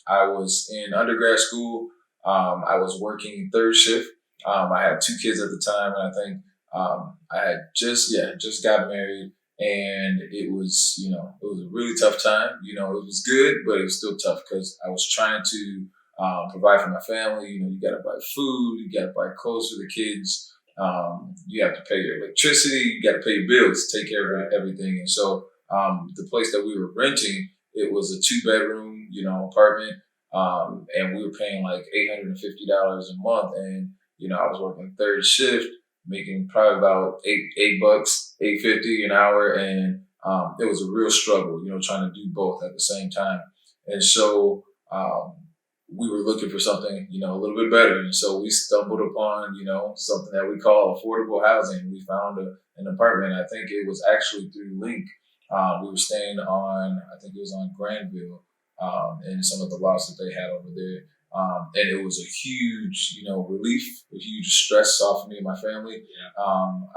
I was in undergrad school. I was working third shift. I had two kids at the time, and I think I had just got married, and it was it was a really tough time. It was good, but it was still tough because I was trying to provide for my family. You got to buy food, you got to buy clothes for the kids. You have to pay your electricity, you got to pay your bills, take care of everything. And so the place that we were renting, it was a 2 bedroom, apartment, and we were paying like $850 a month. And I was working third shift, making probably about $8, $8.50 an hour, and it was a real struggle, trying to do both at the same time. And so we were looking for something, a little bit better. And so we stumbled upon, something that we call affordable housing. We found an apartment. I think it was actually through LINC. We were staying on, I think it was on Granville, and some of the lots that they had over there. And it was a huge, relief, a huge stress off of me and my family. Yeah.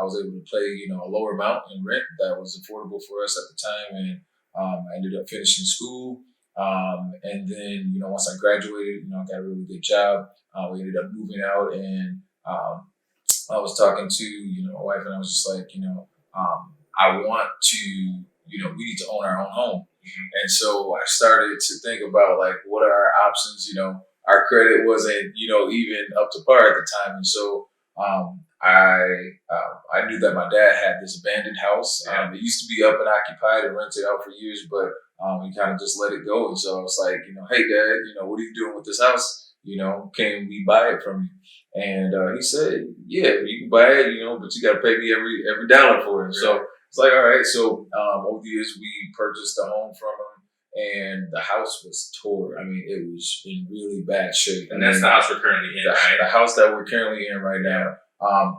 I was able to pay, a lower amount in rent that was affordable for us at the time. And I ended up finishing school. And then, once I graduated, I got a really good job. We ended up moving out, and I was talking to, my wife, and I was just like, I want to, we need to own our own home. Mm-hmm. And so I started to think about like, what are our options? Our credit wasn't, even up to par at the time. And so I knew that my dad had this abandoned house. It used to be up and occupied and rented out for years, but he kind of just let it go. And so I was like, hey, Dad, what are you doing with this house? Can we buy it from you? And he said, yeah, you can buy it, but you got to pay me every dollar for it. So it's like, all right. So over the years, we purchased a home from him, and the house was tore. I mean, it was in really bad shape. And that's the house we're currently in, right? The house that we're currently in right now.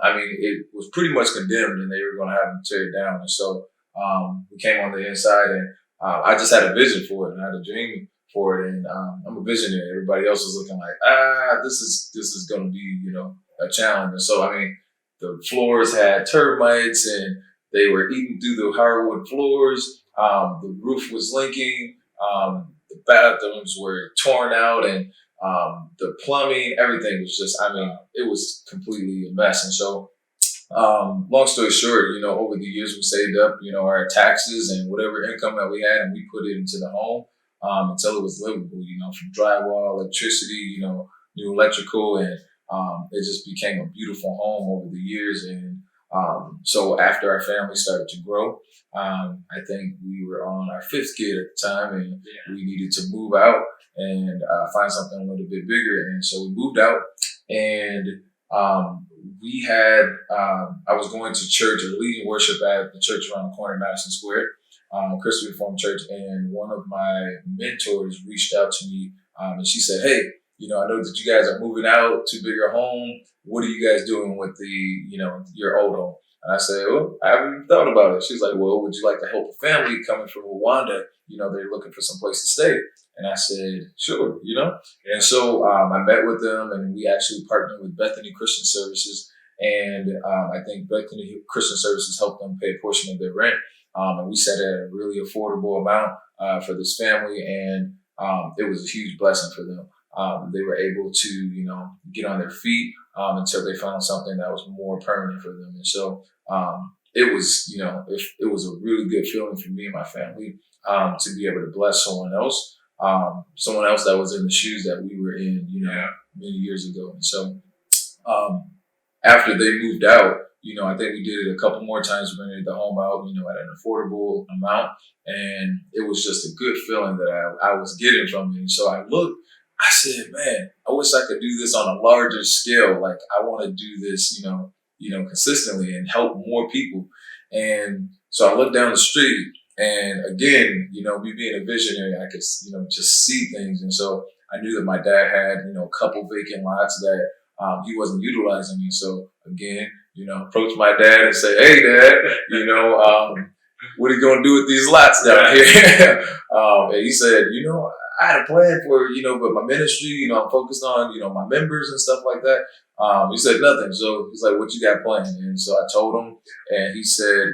It was pretty much condemned, and they were going to have them tear it down. And so we came on the inside, and I just had a vision for it, and I had a dream for it. And I'm a visionary. Everybody else was looking like, this is going to be, a challenge. And so, the floors had termites, and they were eating through the hardwood floors. The roof was leaking. The bathrooms were torn out, and the plumbing, everything was just, it was completely a mess. And so, long story short, over the years we saved up, our taxes and whatever income that we had, and we put it into the home until it was livable, from drywall, electricity, new electrical, and it just became a beautiful home over the years. And so after our family started to grow, I think we were on our fifth kid at the time, and we needed to move out and find something a little bit bigger. And so we moved out, and we had, I was going to church or leading worship at the church around the corner, Madison Square, Christian Reformed Church. And one of my mentors reached out to me, and she said, hey, I know that you guys are moving out to a bigger home. What are you guys doing with your old home? And I said, well, I haven't even thought about it. She's like, well, would you like to help a family coming from Rwanda? They're looking for some place to stay. And I said, sure, And so I met with them, and we actually partnered with Bethany Christian Services. And I think Bethany Christian Services helped them pay a portion of their rent. And we set it at a really affordable amount for this family. And it was a huge blessing for them. They were able to, get on their feet until they found something that was more permanent for them. And so it was, it was a really good feeling for me and my family to be able to bless someone else that was in the shoes that we were in, many years ago. And so after they moved out, I think we did it a couple more times. We rented the home out, at an affordable amount. And it was just a good feeling that I was getting from it. And so I said, man, I wish I could do this on a larger scale. Like, I want to do this, consistently and help more people. And so I looked down the street, and again, me being a visionary, I could, just see things. And so I knew that my dad had, a couple vacant lots that he wasn't utilizing. And so again, approached my dad and say, hey, Dad, what are you going to do with these lots down here? And he said, I had a plan for, but my ministry, I'm focused on, my members and stuff like that. He said nothing. So he's like, what you got planned? And so I told him, and he said,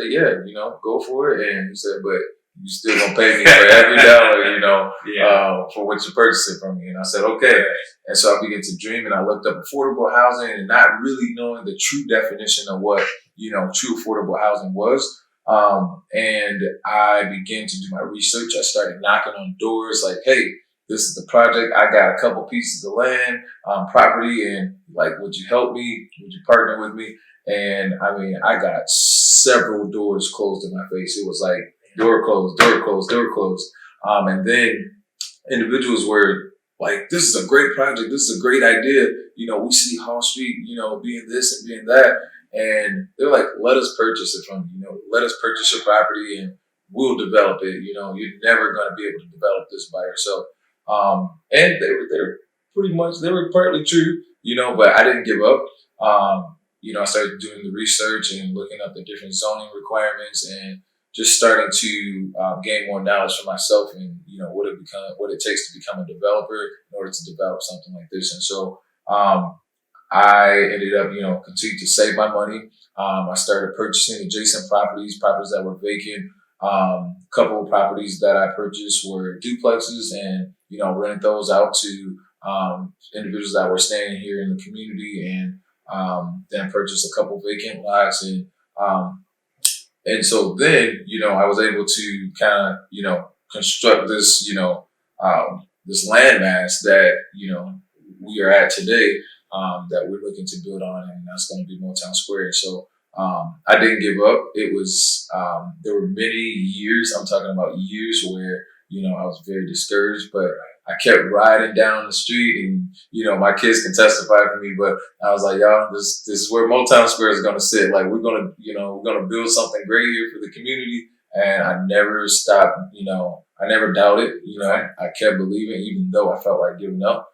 yeah, go for it. And he said, but you still gonna pay me for every dollar, for what you're purchasing from me. And I said, okay. And so I began to dream, and I looked up affordable housing, and not really knowing the true definition of what, true affordable housing was. And I began to do my research. I started knocking on doors like, hey, this is the project. I got a couple pieces of land, property, and like, would you help me? Would you partner with me? And I mean, I got several doors closed in my face. It was like door closed, door closed, door closed. And then individuals were like, this is a great project. This is a great idea. We see Hall Street, being this and being that. And they're like, let us purchase it from you. Let us purchase your property and we'll develop it. You're never going to be able to develop this by yourself. And they're pretty much, they were partly true, but I didn't give up. I started doing the research and looking up the different zoning requirements and just starting to gain more knowledge for myself and, what it takes to become a developer in order to develop something like this. And so, I ended up, continued to save my money. I started purchasing adjacent properties that were vacant. A couple of properties that I purchased were duplexes and, rented those out to individuals that were staying here in the community, and then purchased a couple vacant lots. And so then, I was able to kind of, construct this, this landmass that, we are at today, that we're looking to build on, and that's going to be MoTown Square. So I didn't give up. It was, there were many years, I'm talking about years where, I was very discouraged, but I kept riding down the street, and, my kids can testify for me, but I was like, y'all, this is where MoTown Square is going to sit. Like, we're going to build something great here for the community. And I never stopped, I never doubted, I kept believing, even though I felt like giving up.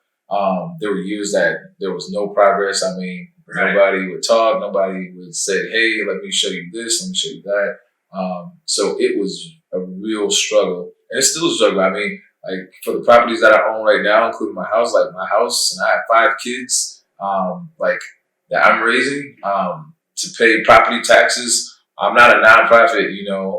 There were years that there was no progress. I mean, nobody would talk. Nobody would say, hey, let me show you this. Let me show you that. So it was a real struggle, and it's still a struggle. I mean, like, for the properties that I own right now, including my house, and I have 5 kids, that I'm raising, to pay property taxes. I'm not a nonprofit,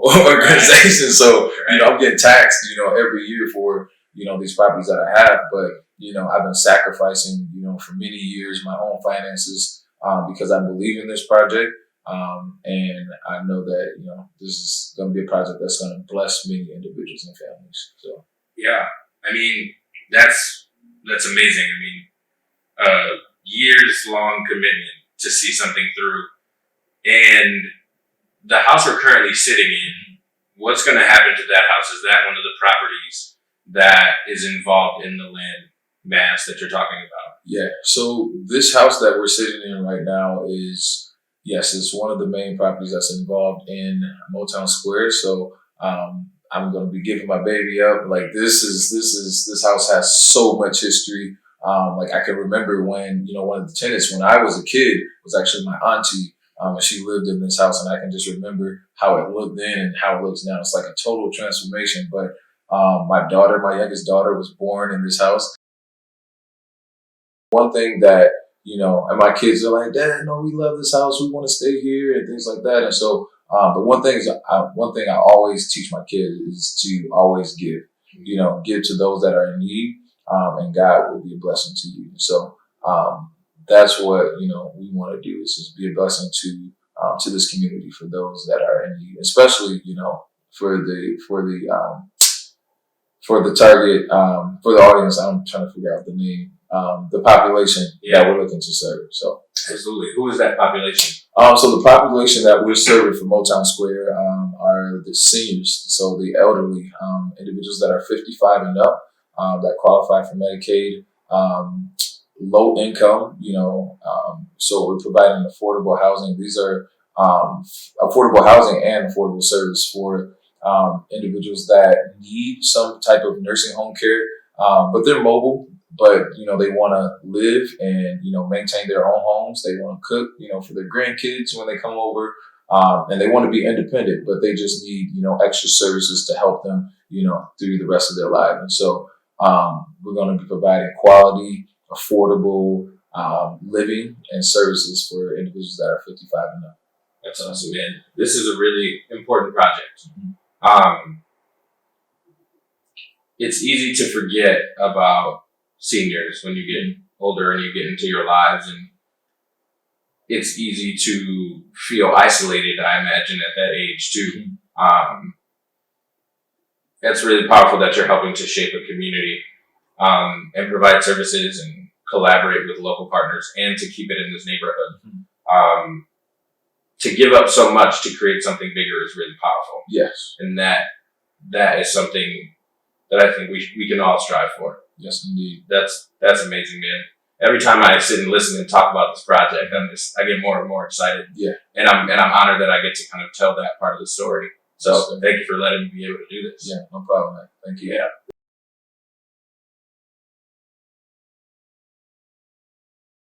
organization. So, I'm getting taxed, every year for, these properties that I have. But, I've been sacrificing, for many years, my own finances, because I believe in this project. And I know that, this is going to be a project that's going to bless many individuals and families. So, yeah, I mean, that's amazing. I mean, years long commitment to see something through. And the house we're currently sitting in, what's going to happen to that house? Is that one of the properties that is involved in the land mass that you're talking about? Yeah. So this house that we're sitting in right now is, yes, it's one of the main properties that's involved in MoTown Square. So, I'm going to be giving my baby up. Like, this house has so much history. I can remember when, one of the tenants, when I was a kid, was actually my auntie. She lived in this house, and I can just remember how it looked then and how it looks now. It's like a total transformation. But my youngest daughter, was born in this house. One thing that, and my kids are like, Dad, no, we love this house. We want to stay here and things like that. And so, but one thing I always teach my kids is to always give. Give to those that are in need, and God will be a blessing to you. So that's what we want to do, is just be a blessing to this community, for those that are in need, especially for the target, for the audience. I'm trying to figure out the name. The population that we're looking to serve. So, absolutely. Who is that population? So the population that we're serving for MoTown Square are the seniors, so the elderly, individuals that are 55 and up, that qualify for Medicaid, low income, so we're providing affordable housing. These are affordable housing and affordable service for individuals that need some type of nursing home care, but they're mobile. But, they want to live and, maintain their own homes. They want to cook, for their grandkids when they come over. And they want to be independent, but they just need, extra services to help them, through the rest of their life. And so we're going to be providing quality, affordable living and services for individuals that are 55 and up. That's awesome, man. This is a really important project. Mm-hmm. it's easy to forget about seniors when you get older and you get into your lives, and it's easy to feel isolated, I imagine, at that age too. It's really powerful that you're helping to shape a community and provide services and collaborate with local partners and to keep it in this neighborhood. To give up so much to create something bigger is really powerful. Yes. And that is something that I think we can all strive for. Yes, indeed. That's amazing, man. Every time I sit and listen and talk about this project, I get more and more excited. Yeah. And I'm honored that I get to kind of tell that part of the story. So thank you for letting me be able to do this. Yeah, no problem, man. Thank you. Yeah.